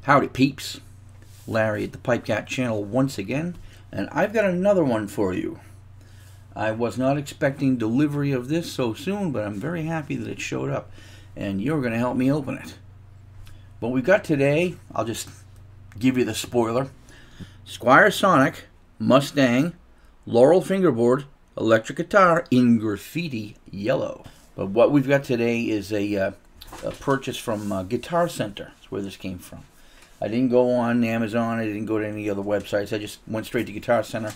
Howdy peeps, Larry at the PipeCat channel once again, and I've got another one for you. I was not expecting delivery of this so soon, but I'm very happy that it showed up, and you're going to help me open it. What we've got today, I'll just give you the spoiler: Squier Sonic Mustang Laurel fingerboard electric guitar in Graffiti Yellow. But what we've got today is a purchase from Guitar Center. That's where this came from. I didn't go on Amazon. I didn't go to any other websites. I just went straight to Guitar Center.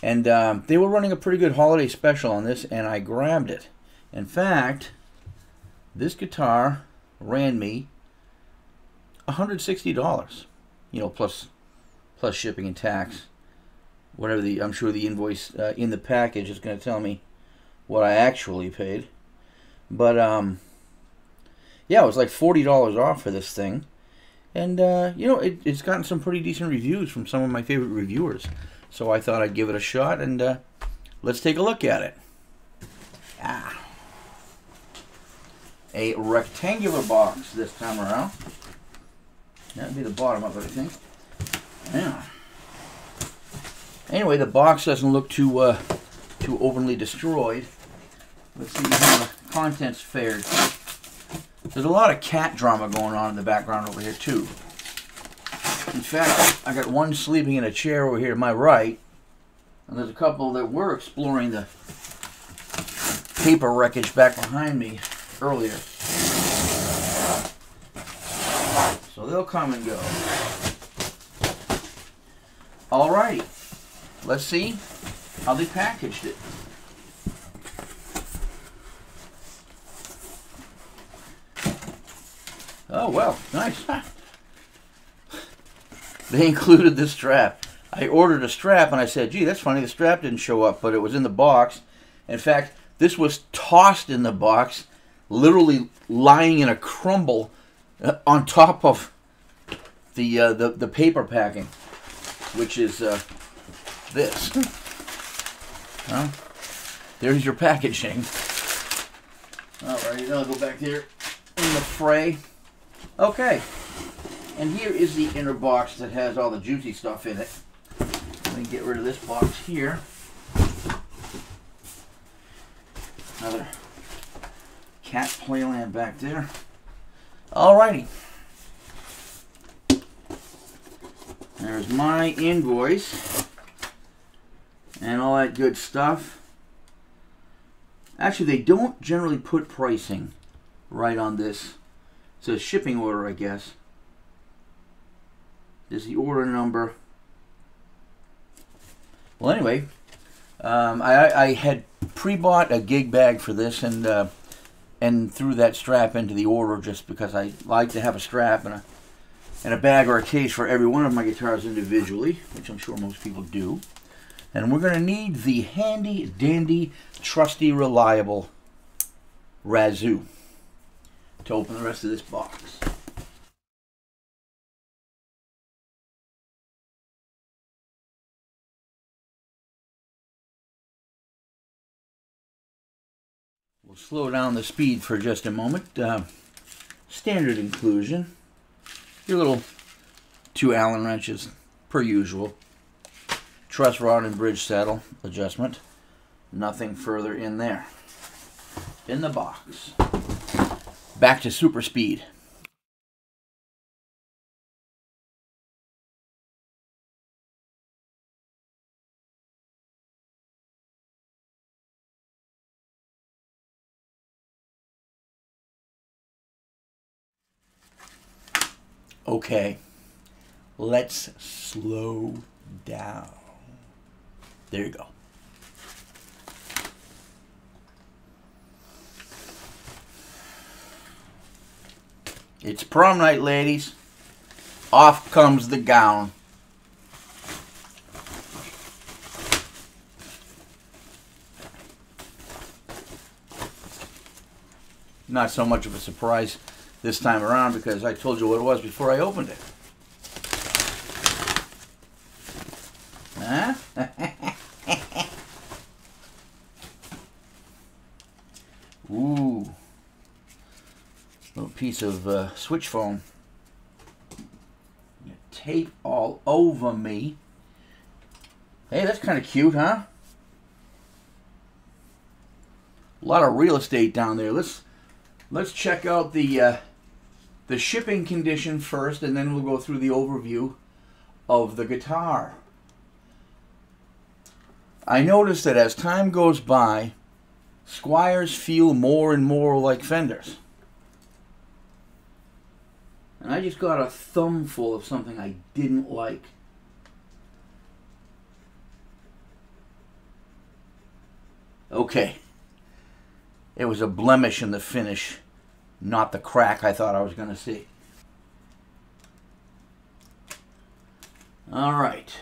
And they were running a pretty good holiday special on this, and I grabbed it. In fact, this guitar ran me $160, you know, plus shipping and tax. Whatever I'm sure the invoice in the package is going to tell me what I actually paid. But yeah, it was like $40 off for this thing. And, you know, it's gotten some pretty decent reviews from some of my favorite reviewers. So I thought I'd give it a shot, and let's take a look at it. A rectangular box this time around. That'd be the bottom of it, I think. Yeah. Anyway, the box doesn't look too openly destroyed. Let's see how the contents fared. There's a lot of cat drama going on in the background over here, too. In fact, I got one sleeping in a chair over here to my right, and there's a couple that were exploring the paper wreckage back behind me earlier. So they'll come and go. Alrighty, let's see how they packaged it. Oh, well, nice. They included this strap. I ordered a strap, and I said, gee, that's funny, the strap didn't show up, but it was in the box. In fact, this was tossed in the box, literally lying in a crumble on top of the paper packing, which is this. Well, there's your packaging. Alright, I'll go back there in the fray. Okay, and here is the inner box that has all the juicy stuff in it. Let me get rid of this box here. Another cat playland back there. Alrighty. There's my invoice and all that good stuff. Actually, they don't generally put pricing right on this. It's a shipping order, I guess. There's the order number. Well, anyway, I had pre-bought a gig bag for this, and threw that strap into the order just because I like to have a strap and a bag or a case for every one of my guitars individually, which I'm sure most people do. And we're going to need the handy dandy, trusty, reliable razoo to open the rest of this box. We'll slow down the speed for just a moment. Standard inclusion. Your little 2 Allen wrenches, per usual. Truss rod and bridge saddle adjustment. Nothing further in there. In the box. Back to super speed. Okay, let's slow down. There you go. It's prom night, ladies. Off comes the gown. Not so much of a surprise this time around because I told you what it was before I opened it. Huh? Ooh. Little piece of switch foam. tape all over me. Hey, that's kind of cute, huh? A lot of real estate down there. Let's check out the shipping condition first, and then we'll go through the overview of the guitar. I noticed that as time goes by, Squiers feel more and more like Fenders. And I just got a thumbful of something I didn't like. Okay. It was a blemish in the finish, not the crack I thought I was going to see. All right.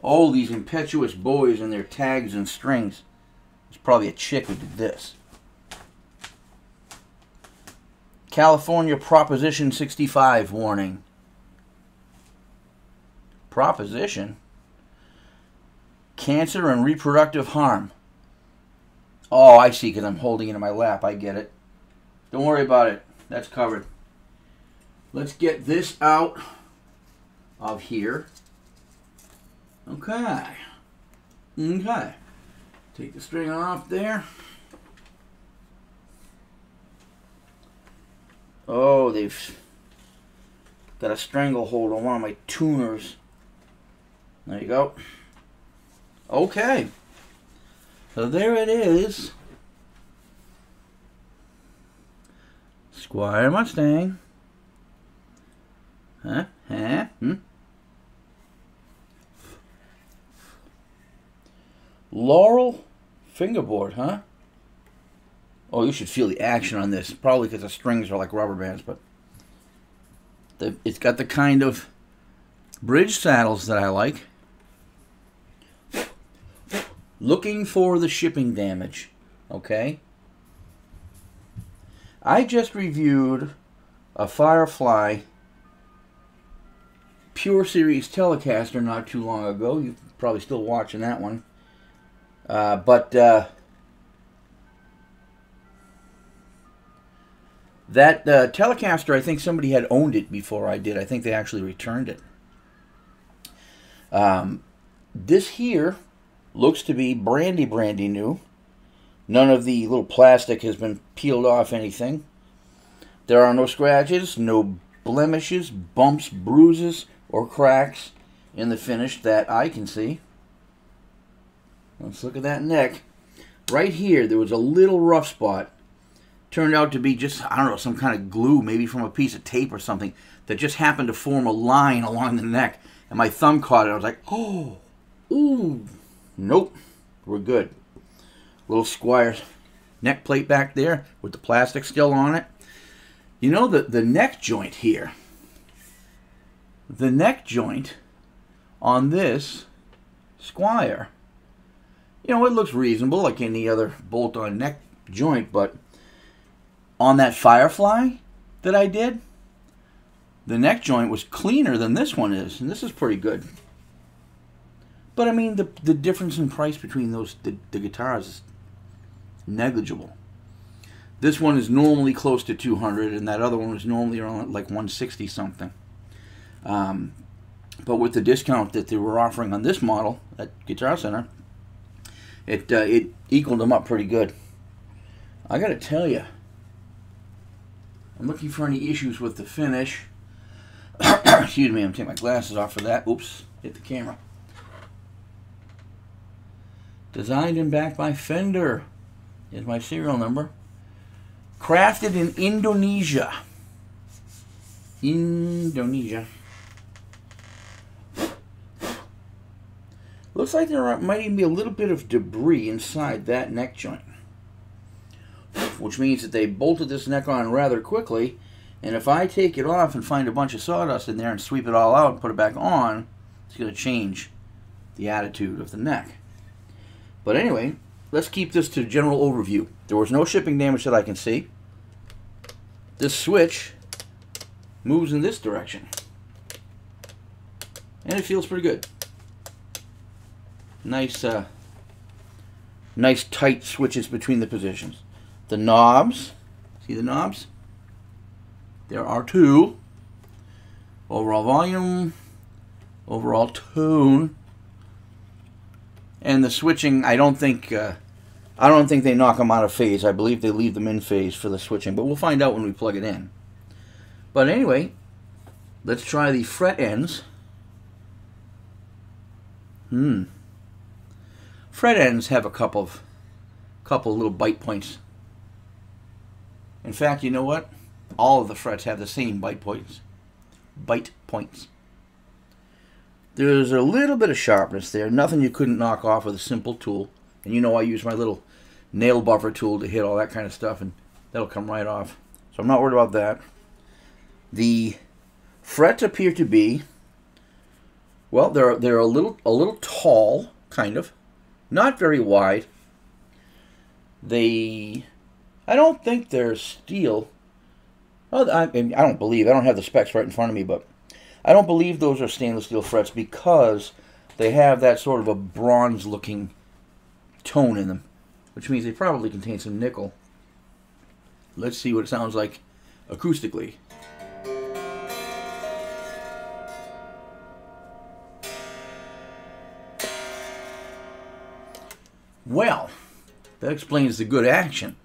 Oh, these impetuous boys and their tags and strings. It's probably a chick who did this. California Proposition 65 warning. Proposition? Cancer and reproductive harm. Oh, I see, because I'm holding it in my lap. I get it. Don't worry about it. That's covered. Let's get this out of here. Okay. Okay. Take the string off there. Oh, they've got a stranglehold on one of my tuners. There you go. Okay. So there it is. Squier Mustang. Huh? Huh? Hmm? Laurel fingerboard, huh? Oh, you should feel the action on this. Probably because the strings are like rubber bands, but it's got the kind of bridge saddles that I like. Looking for the shipping damage, okay? I just reviewed a Firefly Pure Series Telecaster not too long ago. You're probably still watching that one. That Telecaster, I think somebody had owned it before I did. I think they actually returned it. This here looks to be brandy new. None of the little plastic has been peeled off anything. There are no scratches, no blemishes, bumps, bruises, or cracks in the finish that I can see. Let's look at that neck. Right here, there was a little rough spot. Turned out to be just, I don't know, some kind of glue, maybe from a piece of tape or something, that just happened to form a line along the neck. And my thumb caught it. I was like, oh, ooh. Nope, we're good. Little Squier neck plate back there with the plastic still on it. You know, the neck joint here. The neck joint on this Squier, you know, it looks reasonable like any other bolt-on neck joint, but on that Firefly that I did, the neck joint was cleaner than this one is, and this is pretty good. But I mean, the difference in price between those the guitars is negligible. This one is normally close to $200, and that other one was normally around like $160 something. But with the discount that they were offering on this model at Guitar Center, it equaled them up pretty good. I gotta tell you, I'm looking for any issues with the finish. Excuse me, I'm taking my glasses off for that. Oops, hit the camera. Designed and backed by Fender is my serial number. Crafted in Indonesia. Indonesia. Looks like there might even be a little bit of debris inside that neck joint, which means that they bolted this neck on rather quickly, and if I take it off and find a bunch of sawdust in there and sweep it all out and put it back on, it's going to change the attitude of the neck. But anyway, let's keep this to general overview. There was no shipping damage that I can see. This switch moves in this direction, and it feels pretty good. Nice, nice tight switches between the positions. the knobs. See the knobs? There are two. Overall volume, overall tone, and the switching. I don't think they knock them out of phase. I believe they leave them in phase for the switching, but we'll find out when we plug it in. But anyway, let's try the fret ends. Fret ends have a couple little bite points. In fact, you know what? All of the frets have the same bite points. There's a little bit of sharpness there. Nothing you couldn't knock off with a simple tool. And you know I use my little nail buffer tool to hit all that kind of stuff, and that'll come right off. So I'm not worried about that. The frets appear to be, well, they're a little tall, kind of, not very wide. I don't think they're steel. Well, I don't have the specs right in front of me, but I don't believe those are stainless steel frets because they have that sort of a bronze-looking tone in them, which means they probably contain some nickel. Let's see what it sounds like acoustically. Well, that explains the good action.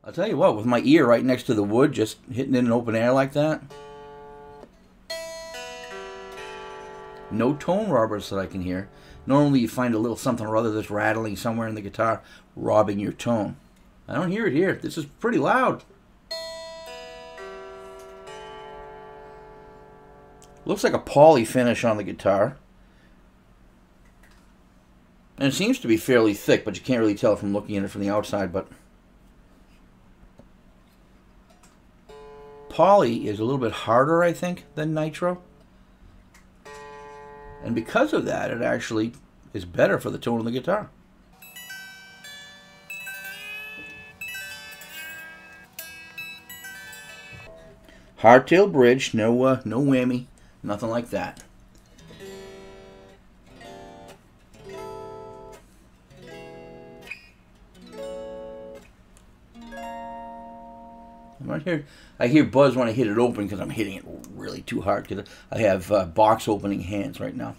I'll tell you what, with my ear right next to the wood, just hitting it in open air like that. No tone robbers that I can hear. Normally you find a little something or other that's rattling somewhere in the guitar, robbing your tone. I don't hear it here. This is pretty loud. Looks like a poly finish on the guitar. And it seems to be fairly thick, but you can't really tell from looking at it from the outside, but poly is a little bit harder, I think, than nitro. And because of that, it actually is better for the tone of the guitar. Hardtail bridge, no whammy, nothing like that. Right here, I hear buzz when I hit it open because I'm hitting it really too hard because I have box opening hands right now.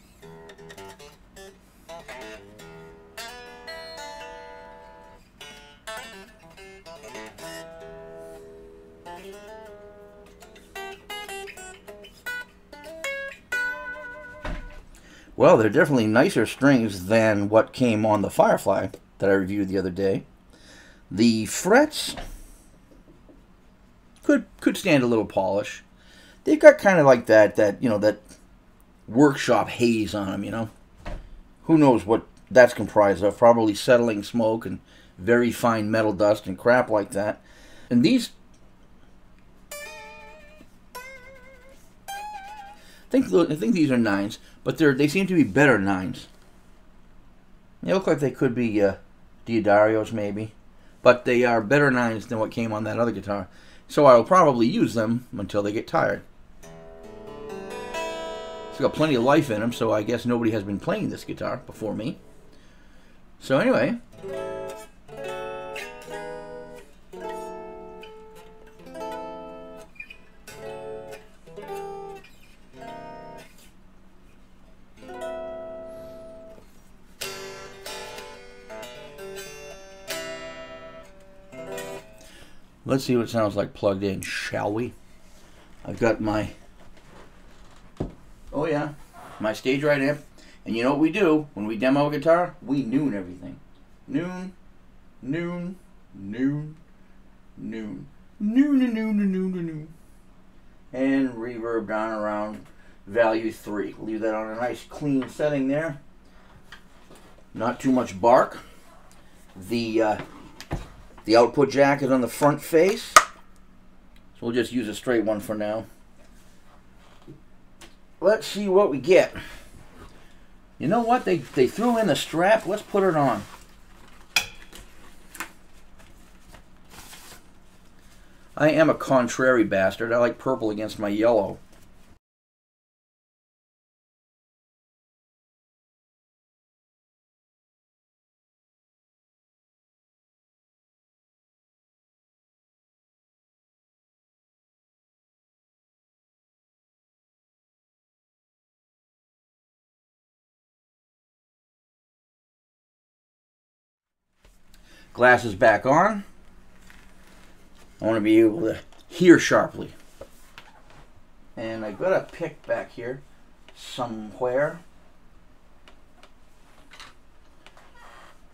Well, they're definitely nicer strings than what came on the Firefly that I reviewed the other day. The frets could stand a little polish. They've got kind of like that you know, that workshop haze on them, you know. Who knows what that's comprised of? Probably settling smoke and very fine metal dust and crap like that. And these, I think these are 9s, but they seem to be better 9s. They look like they could be Diodarios maybe, but they are better 9s than what came on that other guitar. So I'll probably use them until they get tired. It's got plenty of life in them, so I guess nobody has been playing this guitar before me. So anyway, let's see what it sounds like plugged in, shall we? I've got my, oh yeah, my stage right amp. And you know what we do when we demo a guitar? We noon everything. Noon, noon, noon, noon, noon, noon, noon, noon, noon. And reverb down around value 3. Leave that on a nice clean setting there. Not too much bark. The output jack is on the front face, so we'll just use a straight one for now. Let's see what we get. You know what? They threw in the strap. Let's put it on. I am a contrary bastard. I like purple against my yellow. Glasses back on. I want to be able to hear sharply. And I've got a pick back here somewhere.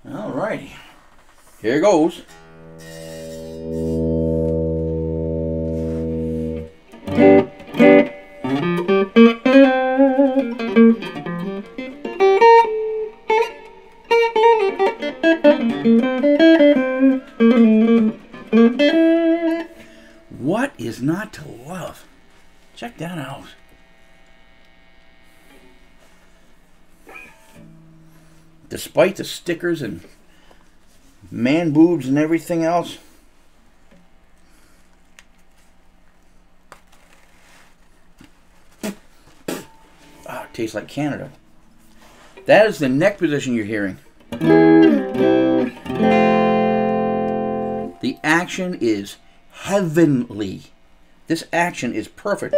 Alrighty. Here goes. What is not to love? Check that out. Despite the stickers and man boobs and everything else, it tastes like Canada. That is the neck position you're hearing. The action is heavenly. This action is perfect.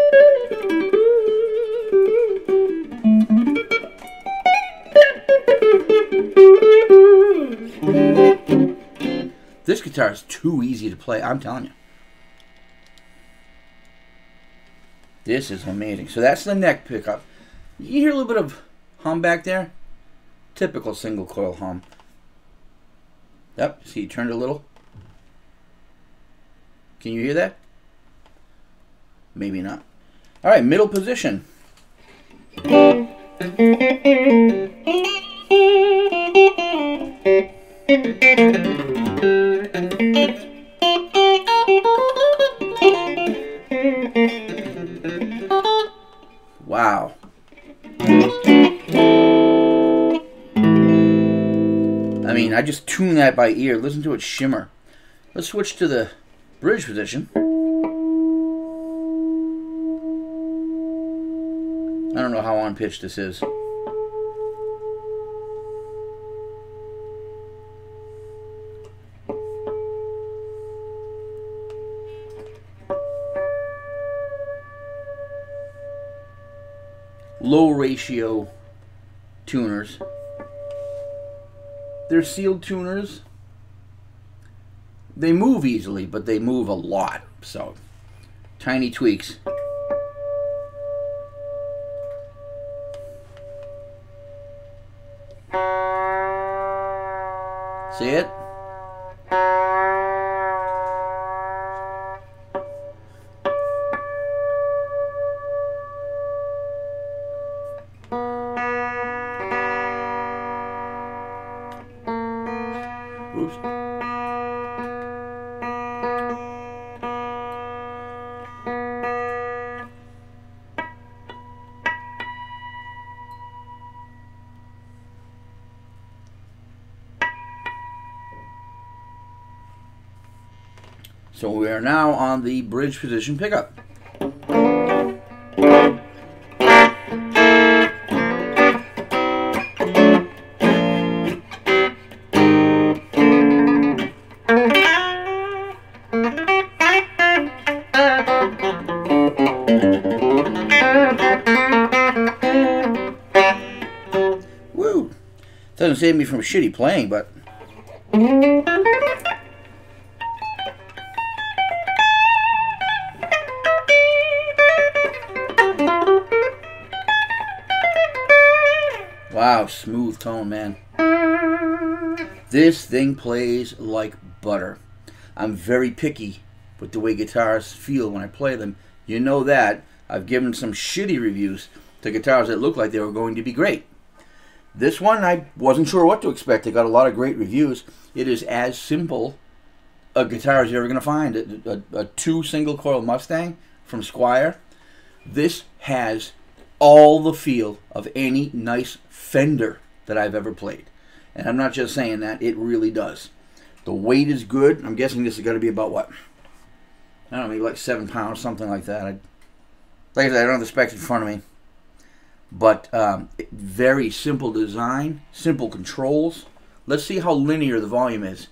This guitar is too easy to play, I'm telling you. This is amazing. So that's the neck pickup. You hear a little bit of hum back there? Typical single coil hum. Yep, see, you turned a little. Can you hear that? Maybe not. All right, middle position. Wow. I mean, I just tune that by ear. Listen to it shimmer. Let's switch to the bridge position. I don't know how on pitch this is. Low ratio tuners. They're sealed tuners. They move easily, but they move a lot. So, tiny tweaks. See it? Oops. So we are now on the bridge position pickup. Woo! Doesn't save me from shitty playing, but wow, smooth tone, man. This thing plays like butter. I'm very picky with the way guitars feel when I play them. You know that. I've given some shitty reviews to guitars that look like they were going to be great. This one, I wasn't sure what to expect. It got a lot of great reviews. It is as simple a guitar as you're ever going to find. A 2 single coil Mustang from Squier. This has all the feel of any nice Fender that I've ever played. And I'm not just saying that, it really does. The weight is good. I'm guessing this is going to be about what? I don't know, maybe like 7 pounds, something like that. Like I said, I don't have the specs in front of me. But very simple design, simple controls. Let's see how linear the volume is.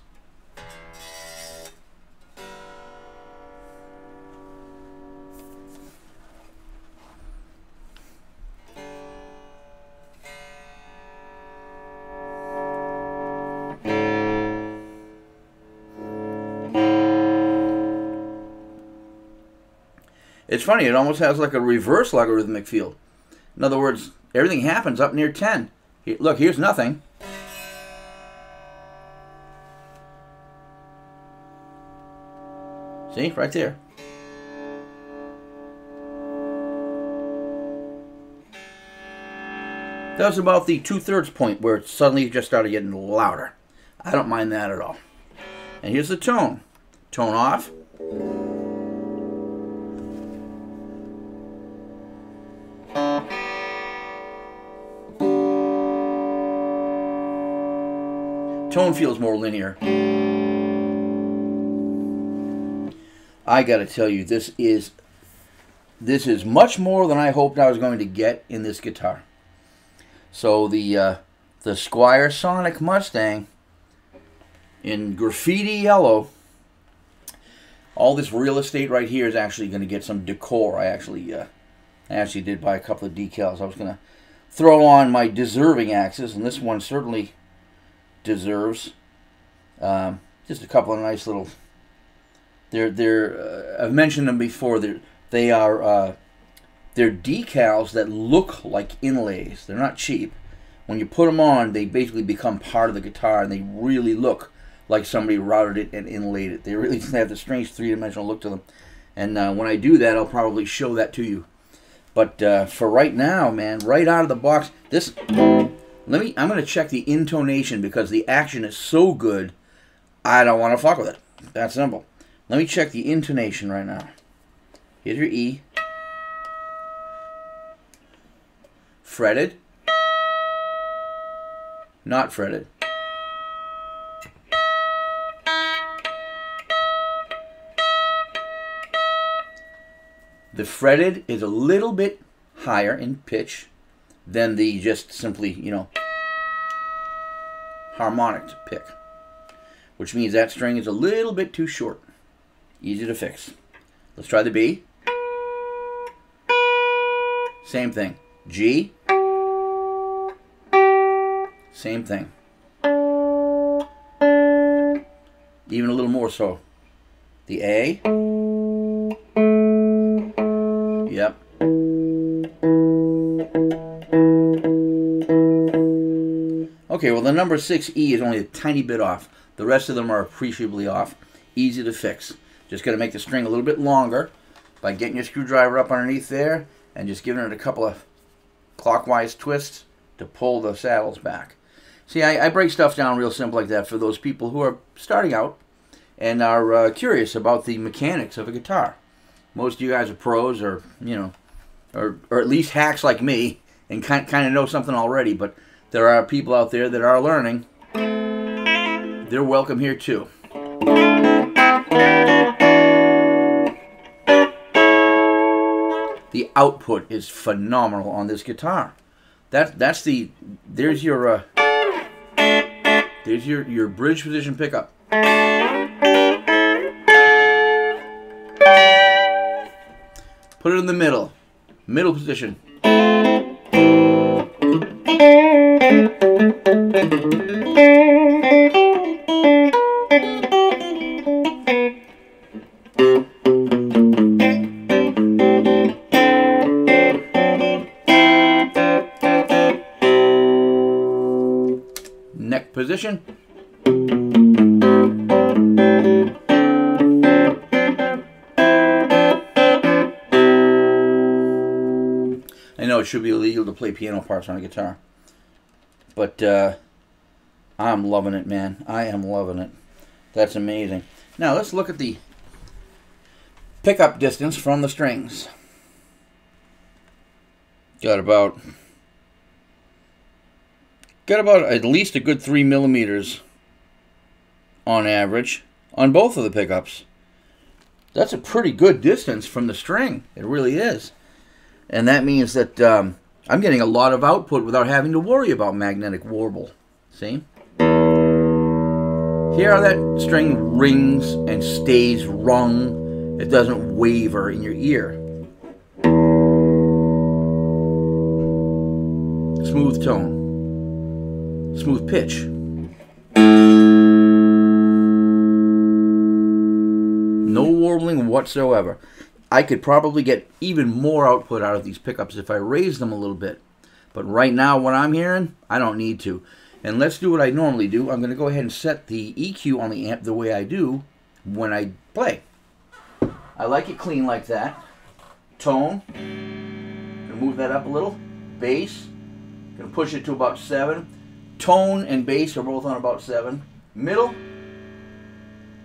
It's funny, it almost has like a reverse logarithmic field. In other words, everything happens up near 10. Look, here's nothing. See, right there. That was about the 2/3 point where it suddenly just started getting louder. I don't mind that at all. And here's the tone. Tone off. Tone feels more linear. I gotta tell you, this is much more than I hoped I was going to get in this guitar. So the Squier Sonic Mustang in Graffiti Yellow. All this real estate right here is actually going to get some decor. I actually did buy a couple of decals. I was going to throw on my deserving axes, and this one certainly deserves just a couple of nice little. I've mentioned them before. They're decals that look like inlays. They're not cheap. When you put them on, they basically become part of the guitar, and they really look like somebody routed it and inlaid it. They really have the strange three-dimensional look to them. And when I do that, I'll probably show that to you. But for right now, man, right out of the box, I'm going to check the intonation because the action is so good, I don't want to fuck with it. That's simple. Let me check the intonation right now. Here's your E. Fretted. Not fretted. The fretted is a little bit higher in pitch than the just simply, harmonic pick, which means that string is a little bit too short. Easy to fix. Let's try the B. Same thing. G. Same thing. Even a little more so. The A. Yep. Okay, well the number 6E is only a tiny bit off. The rest of them are appreciably off. Easy to fix. Just got to make the string a little bit longer by getting your screwdriver up underneath there and just giving it a couple of clockwise twists to pull the saddles back. See, I break stuff down real simple like that for those people who are starting out and are curious about the mechanics of a guitar. Most of you guys are pros, or or at least hacks like me, and kind of know something already. But there are people out there that are learning. They're welcome here too. The output is phenomenal on this guitar. There's your bridge position pickup. Put it in the middle position. Neck position. I know it should be illegal to play piano parts on a guitar, but I'm loving it, man. I am loving it. That's amazing. Now let's look at the pickup distance from the strings. Got about at least a good 3 millimeters on average on both of the pickups. That's a pretty good distance from the string. It really is. And that means that I'm getting a lot of output without having to worry about magnetic warble. See? Hear how that string rings and stays rung. It doesn't waver in your ear. Smooth tone. Smooth pitch. No warbling whatsoever. I could probably get even more output out of these pickups if I raised them a little bit. But right now, what I'm hearing, I don't need to. And let's do what I normally do. I'm going to go ahead and set the EQ on the amp the way I do when I play. I like it clean like that. Tone. Gonna move that up a little. Bass. Gonna push it to about 7. Tone and bass are both on about 7. Middle.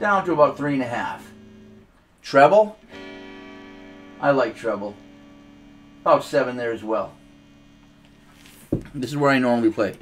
Down to about 3.5. Treble. I like treble. About 7 there as well. This is where I normally play.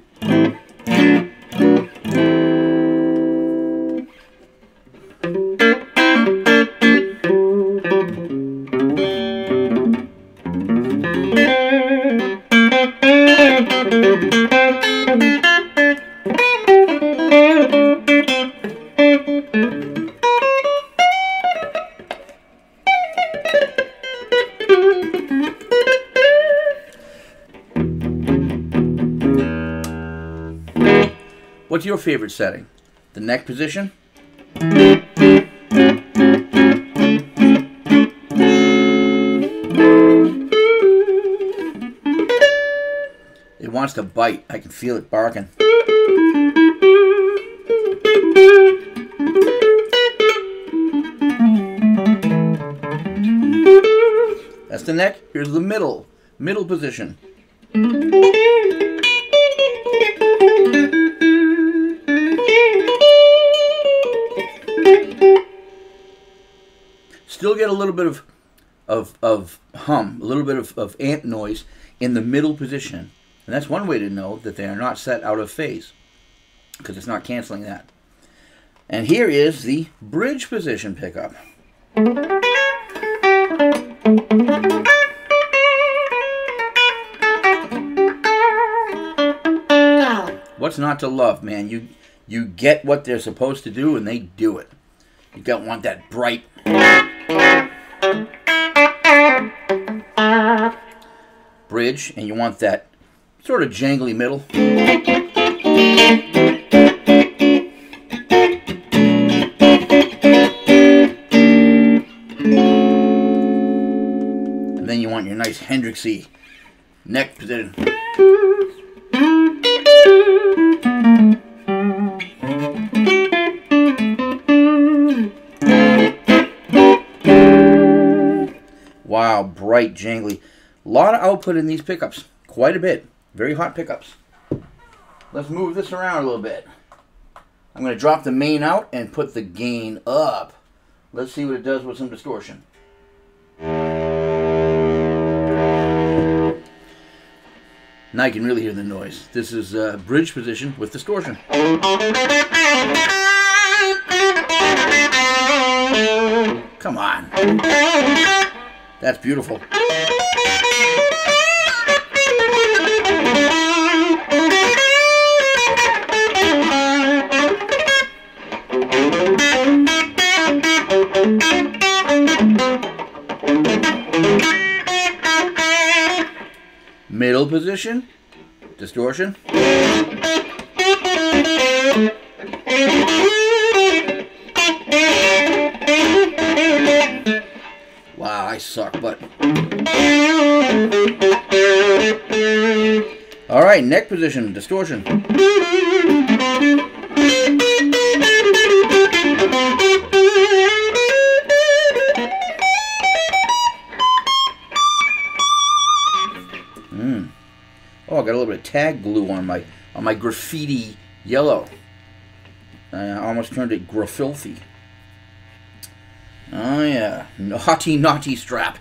What's your favorite setting? The neck position? It wants to bite. I can feel it barking. That's the neck. Here's the middle position. Still get a little bit of hum, a little bit of amp noise in the middle position. And that's one way to know that they are not set out of phase, because it's not canceling that. And here is the bridge position pickup. What's not to love, man? You get what they're supposed to do, and they do it. You don't want that bright bridge, and you want that sort of jangly middle. And then you want your nice Hendrixy neck position. Wow, bright, jangly. A lot of output in these pickups. Quite a bit. Very hot pickups. Let's move this around a little bit. I'm going to drop the main out and put the gain up. Let's see what it does with some distortion. Now you can really hear the noise. This is bridge position with distortion. Come on. That's beautiful. Middle position, distortion. Wow, I suck, but... Alright, neck position, distortion. Oh, I got a little bit of tag glue on my Graffiti Yellow. I almost turned it Graffilthy. Oh yeah, naughty strap.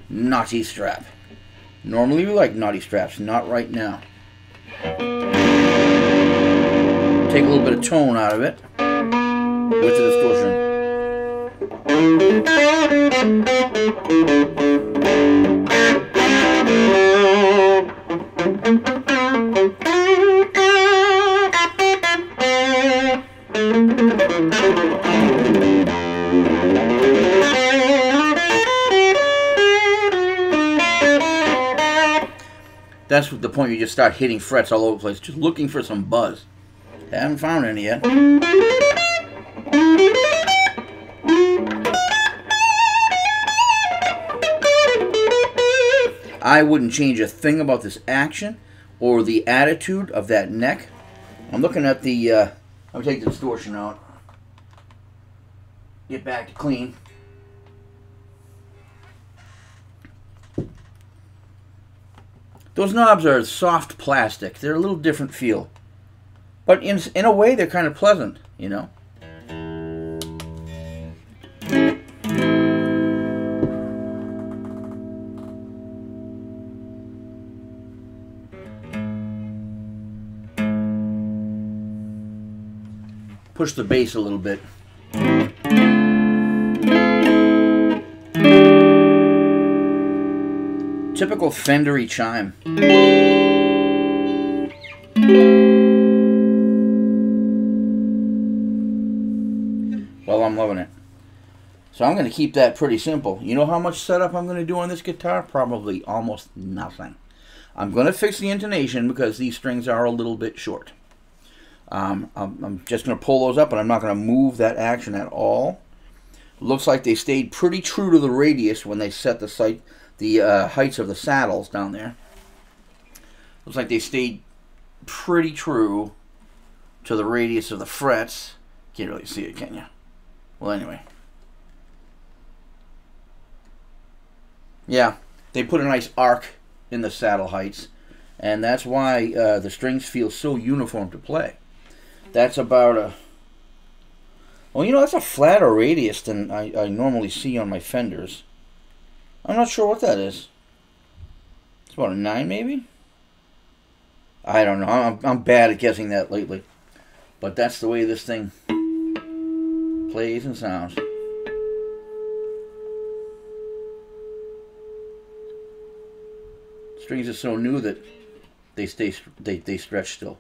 Naughty strap. Normally we like naughty straps, not right now. Take a little bit of tone out of it with the distortion. That's the point you just start hitting frets all over the place, just looking for some buzz. Haven't found any yet. I wouldn't change a thing about this action or the attitude of that neck. I'm looking at the, I'll take the distortion out. Get back to clean. Those knobs are soft plastic. They're a little different feel. But in a way, they're kind of pleasant, you know. Push the bass a little bit. Typical Fender-y chime. Well, I'm loving it. So I'm going to keep that pretty simple. You know how much setup I'm going to do on this guitar? Probably almost nothing. I'm going to fix the intonation because these strings are a little bit short. I'm just going to pull those up, and I'm not going to move that action at all. Looks like they stayed pretty true to the radius when they set the heights of the saddles down there. Looks like they stayed pretty true to the radius of the frets. Can't really see it, can you? Well, anyway. Yeah, they put a nice arc in the saddle heights, and that's why the strings feel so uniform to play. That's about a... Well, you know, that's a flatter radius than I normally see on my Fenders. I'm not sure what that is. It's about a 9, maybe? I don't know. I'm bad at guessing that lately. But that's the way this thing plays and sounds. Strings are so new that they stretch still.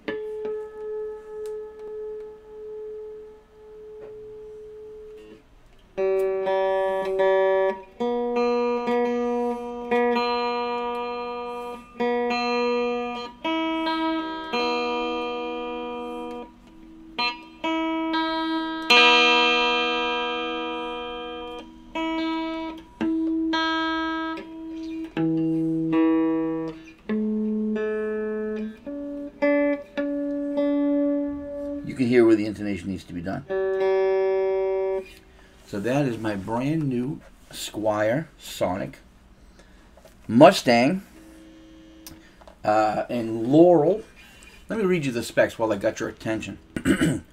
You can hear where the intonation needs to be done. So that is my brand new Squier Sonic Mustang and Laurel. Let me read you the specs while I got your attention. The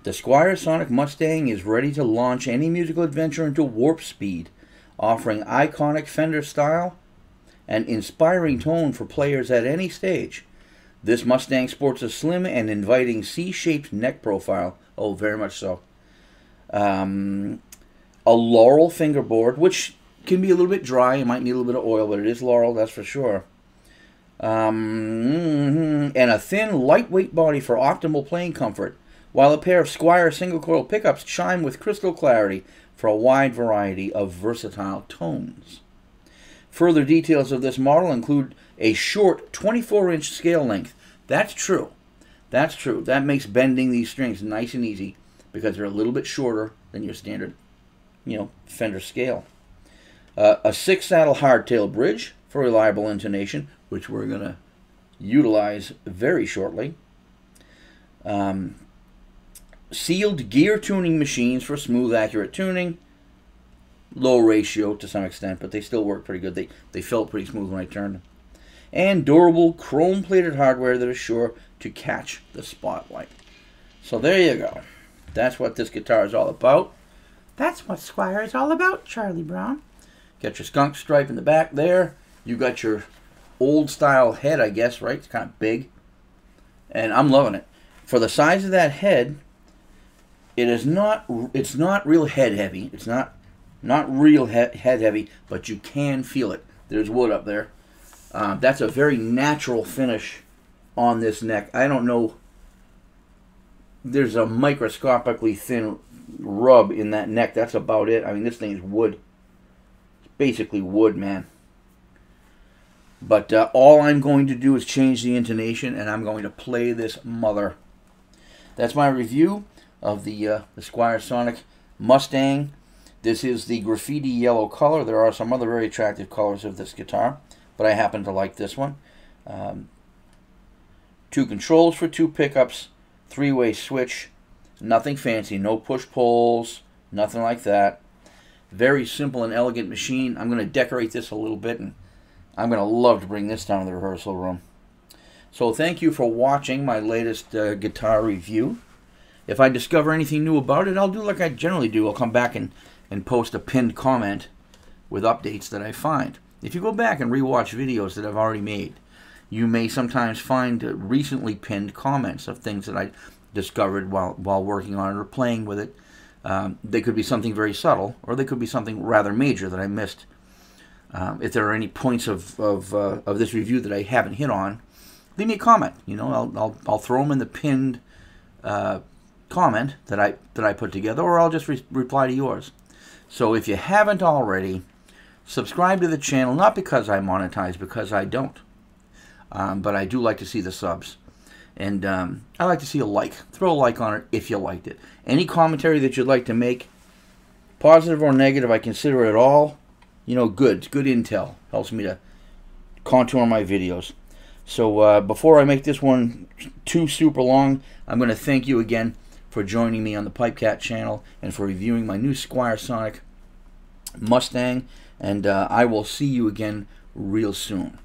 Squier Sonic Mustang is ready to launch any musical adventure into warp speed, offering iconic Fender style and inspiring tone for players at any stage. This Mustang sports a slim and inviting C-shaped neck profile. Oh, very much so. A Laurel fingerboard, which can be a little bit dry. You might need a little bit of oil, but it is Laurel, that's for sure. And a thin, lightweight body for optimal playing comfort, while a pair of Squier single-coil pickups chime with crystal clarity for a wide variety of versatile tones. Further details of this model include a short 24-inch scale length. That's true. That's true. That makes bending these strings nice and easy because they're a little bit shorter than your standard, you know, Fender scale. A 6-saddle hardtail bridge for reliable intonation, which we're going to utilize very shortly. Sealed gear tuning machines for smooth, accurate tuning. Low ratio to some extent, but they still work pretty good. They felt pretty smooth when I turned them. And durable chrome-plated hardware that is sure to catch the spotlight. So there you go. That's what this guitar is all about. That's what Squier is all about, Charlie Brown. Got your skunk stripe in the back there. You got your old-style head, I guess, right? It's kind of big. And I'm loving it. For the size of that head, it's not real head heavy. It's not real head heavy, but you can feel it. There's wood up there. That's a very natural finish on this neck. I don't know. There's a microscopically thin rub in that neck. That's about it. I mean, this thing is wood. It's basically wood, man. But all I'm going to do is change the intonation, and I'm going to play this mother. That's my review of the Squier Sonic Mustang. This is the Graffiti Yellow color. There are some other very attractive colors of this guitar, but I happen to like this one. 2 controls for 2 pickups, 3-way switch, nothing fancy, no push-pulls, nothing like that. Very simple and elegant machine. I'm going to decorate this a little bit, and I'm going to love to bring this down to the rehearsal room. So thank you for watching my latest guitar review. If I discover anything new about it, I'll do like I generally do. I'll come back and post a pinned comment with updates that I find. If you go back and rewatch videos that I've already made, you may sometimes find recently pinned comments of things that I discovered while working on it or playing with it. They could be something very subtle, or they could be something rather major that I missed. If there are any points of this review that I haven't hit on, leave me a comment. You know, I'll throw them in the pinned comment that I put together, or I'll just reply to yours. So if you haven't already, subscribe to the channel, not because I monetize, because I don't. But I do like to see the subs. And I like to see a like. Throw a like on it if you liked it. Any commentary that you'd like to make, positive or negative, I consider it all, you know, good. It's good intel. Helps me to contour my videos. So before I make this one too super long, I'm going to thank you again for joining me on the PipeCat channel and for reviewing my new Squier Sonic Mustang. And I will see you again real soon.